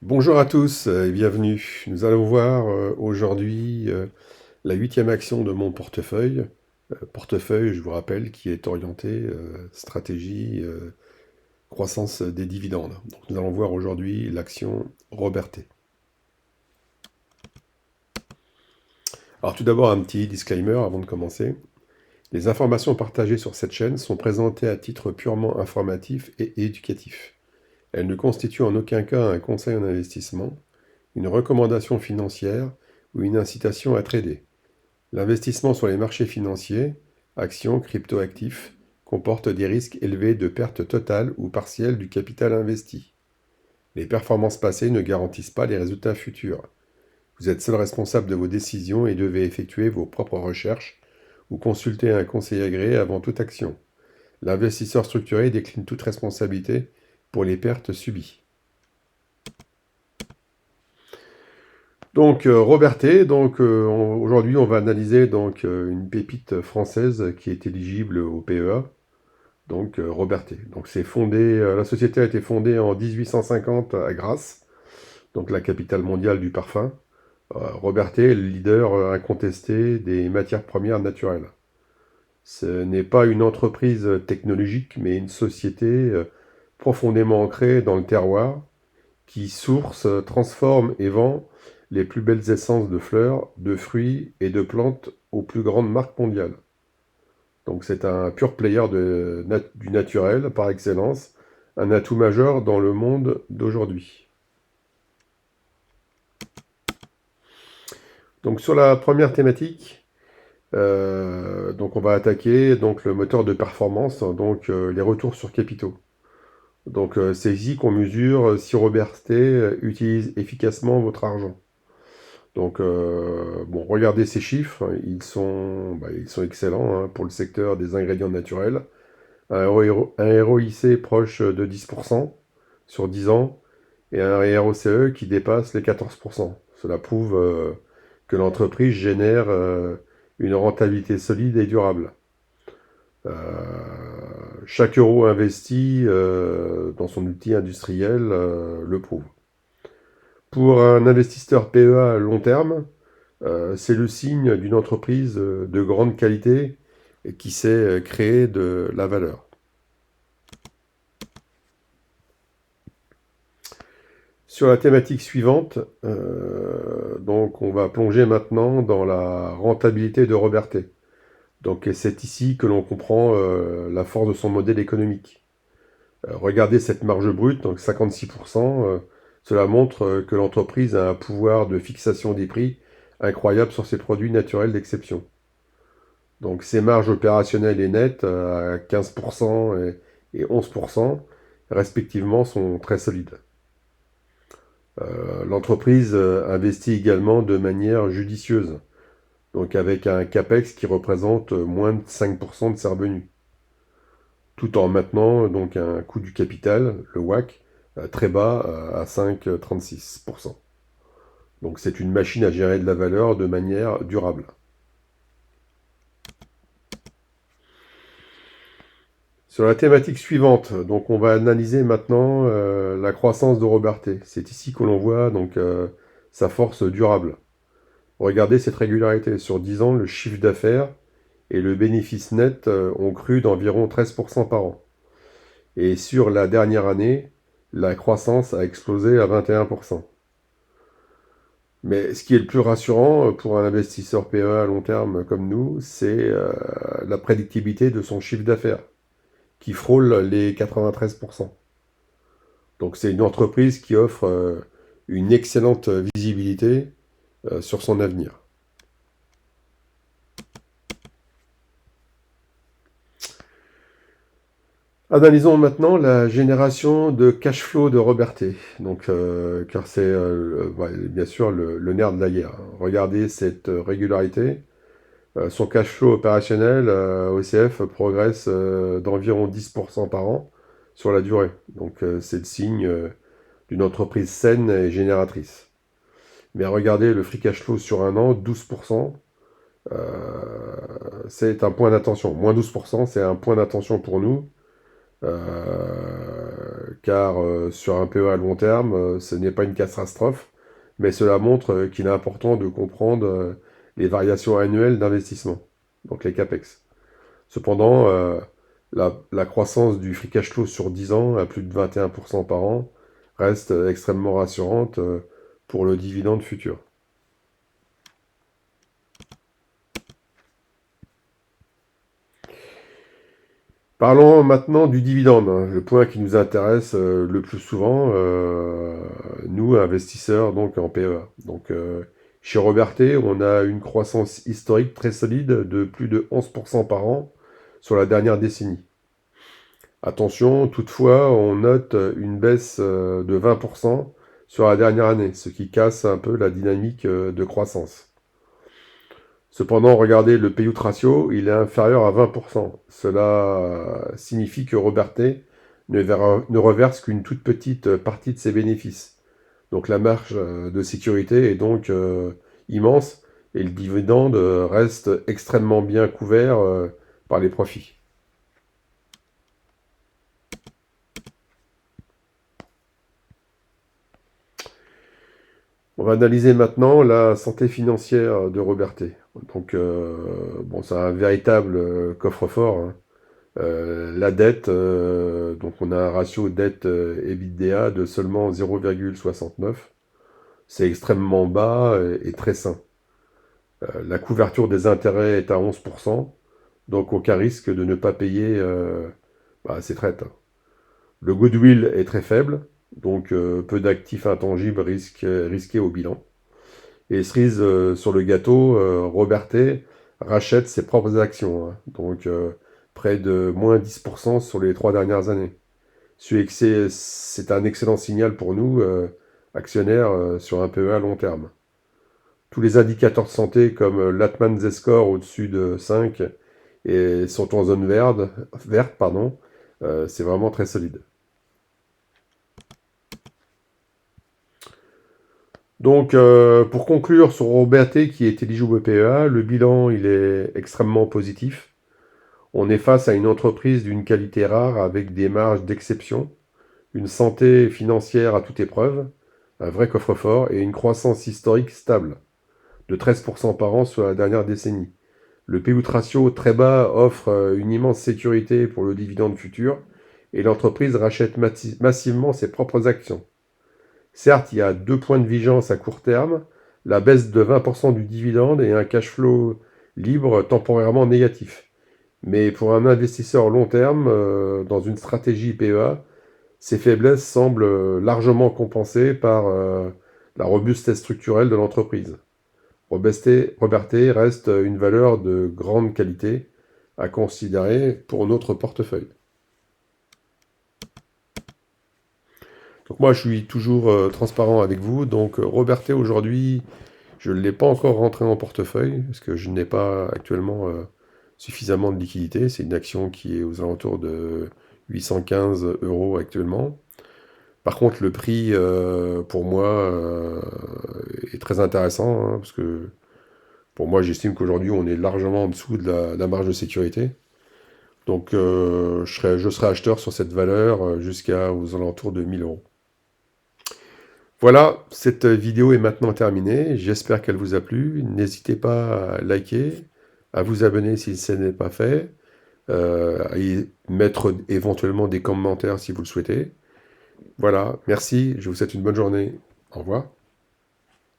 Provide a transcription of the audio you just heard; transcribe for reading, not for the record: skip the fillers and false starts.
Bonjour à tous et bienvenue. Nous allons voir aujourd'hui la huitième action de mon portefeuille. Portefeuille, je vous rappelle, qui est orienté stratégie, croissance des dividendes. Donc nous allons voir aujourd'hui l'action Robertet. Alors tout d'abord un petit disclaimer avant de commencer. Les informations partagées sur cette chaîne sont présentées à titre purement informatif et éducatif. Elles ne constituent en aucun cas un conseil en investissement, une recommandation financière ou une incitation à trader. L'investissement sur les marchés financiers, actions, cryptoactifs, comporte des risques élevés de perte totale ou partielle du capital investi. Les performances passées ne garantissent pas les résultats futurs. Vous êtes seul responsable de vos décisions et devez effectuer vos propres recherches ou consulter un conseiller agréé avant toute action. L'investisseur structuré décline toute responsabilité pour les pertes subies. Donc Robertet, aujourd'hui on va analyser une pépite française qui est éligible au PEA, donc Robertet. Donc la société a été fondée en 1850 à Grasse, donc la capitale mondiale du parfum. Robertet est le leader incontesté des matières premières naturelles. Ce n'est pas une entreprise technologique, mais une société profondément ancrée dans le terroir, qui source, transforme et vend les plus belles essences de fleurs, de fruits et de plantes aux plus grandes marques mondiales. Donc c'est un pur player du naturel par excellence, un atout majeur dans le monde d'aujourd'hui. Donc sur la première thématique, on va attaquer le moteur de performance, les retours sur capitaux. C'est ici qu'on mesure si Robertet utilise efficacement votre argent. Regardez ces chiffres, ils sont excellents pour le secteur des ingrédients naturels. Un ROIC proche de 10% sur 10 ans et un ROCE qui dépasse les 14%. Cela prouve que l'entreprise génère une rentabilité solide et durable. Euh, Chaque euro investi dans son outil industriel le prouve. Pour un investisseur PEA à long terme, c'est le signe d'une entreprise de grande qualité et qui sait créer de la valeur. Sur la thématique suivante, on va plonger maintenant dans la rentabilité de Robertet. Et c'est ici que l'on comprend la force de son modèle économique. Regardez cette marge brute, donc 56%, cela montre que l'entreprise a un pouvoir de fixation des prix incroyable sur ses produits naturels d'exception. Donc ces marges opérationnelles et nettes à 15% et 11% respectivement sont très solides. L'entreprise investit également de manière judicieuse, donc avec un CAPEX qui représente moins de 5% de ses revenus, tout en maintenant un coût du capital, le WACC, très bas à 5,36%. Donc c'est une machine à gérer de la valeur de manière durable. Sur la thématique suivante, on va analyser maintenant la croissance de Robertet. C'est ici que l'on voit sa force durable. Regardez cette régularité. Sur 10 ans, le chiffre d'affaires et le bénéfice net ont cru d'environ 13% par an. Et sur la dernière année, la croissance a explosé à 21%. Mais ce qui est le plus rassurant pour un investisseur PE à long terme comme nous, c'est la prédictibilité de son chiffre d'affaires, qui frôle les 93%. Donc c'est une entreprise qui offre une excellente visibilité sur son avenir. Analysons maintenant la génération de cash flow de Robertet, car c'est bien sûr le nerf de la guerre. Regardez cette régularité. Son cash flow opérationnel, OCF, progresse d'environ 10% par an sur la durée. C'est le signe d'une entreprise saine et génératrice. Mais regardez le free cash flow sur un an, 12%, c'est un point d'attention. Moins 12%, c'est un point d'attention pour nous, car sur un PE à long terme, ce n'est pas une catastrophe, mais cela montre qu'il est important de comprendre les variations annuelles d'investissement, donc les CAPEX. Cependant, la croissance du free cash flow sur 10 ans, à plus de 21% par an, reste extrêmement rassurante pour le dividende futur. Parlons maintenant du dividende, hein, le point qui nous intéresse le plus souvent, nous, investisseurs donc en PEA. Donc, chez Robertet, on a une croissance historique très solide de plus de 11% par an sur la dernière décennie. Attention, toutefois, on note une baisse de 20% sur la dernière année, ce qui casse un peu la dynamique de croissance. Cependant, regardez le payout ratio, il est inférieur à 20%. Cela signifie que Robertet ne reverse qu'une toute petite partie de ses bénéfices. Donc la marge de sécurité est donc immense et le dividende reste extrêmement bien couvert par les profits. On va analyser maintenant la santé financière de Robertet. Donc, bon, c'est un véritable coffre-fort, hein. La dette, donc on a un ratio dette EBITDA de seulement 0,69. C'est extrêmement bas et très sain. La couverture des intérêts est à 11%, donc aucun risque de ne pas payer ses traites, hein. Le goodwill est très faible, donc peu d'actifs intangibles risqués au bilan. Et cerise sur le gâteau, Robertet rachète ses propres actions, hein. Donc près de moins 10% sur les 3 dernières années. C'est un excellent signal pour nous, actionnaires, sur un PE à long terme. Tous les indicateurs de santé comme l'Atman Z-score au-dessus de 5 et sont en zone verte, pardon, c'est vraiment très solide. Donc, pour conclure sur Robertet qui est éligible au PEA, le bilan il est extrêmement positif. On est face à une entreprise d'une qualité rare avec des marges d'exception, une santé financière à toute épreuve, un vrai coffre-fort et une croissance historique stable, de 13% par an sur la dernière décennie. Le P/E ratio très bas offre une immense sécurité pour le dividende futur et l'entreprise rachète massivement ses propres actions. Certes, il y a 2 points de vigilance à court terme, la baisse de 20% du dividende et un cash flow libre temporairement négatif. Mais pour un investisseur long terme, dans une stratégie PEA, ces faiblesses semblent largement compensées par la robustesse structurelle de l'entreprise. Robertet reste une valeur de grande qualité à considérer pour notre portefeuille. Donc moi, je suis toujours transparent avec vous. Donc Robertet, aujourd'hui, je ne l'ai pas encore rentré en portefeuille parce que je n'ai pas actuellement suffisamment de liquidité. C'est une action qui est aux alentours de 815 euros actuellement. Par contre, le prix, pour moi, est très intéressant, hein, parce que pour moi, j'estime qu'aujourd'hui, on est largement en dessous de la marge de sécurité. Donc, je serai acheteur sur cette valeur jusqu'à aux alentours de 1000 euros. Voilà, cette vidéo est maintenant terminée. J'espère qu'elle vous a plu. N'hésitez pas à liker, à vous abonner si ce n'est pas fait, à y mettre éventuellement des commentaires si vous le souhaitez. Voilà, merci, je vous souhaite une bonne journée. Au revoir.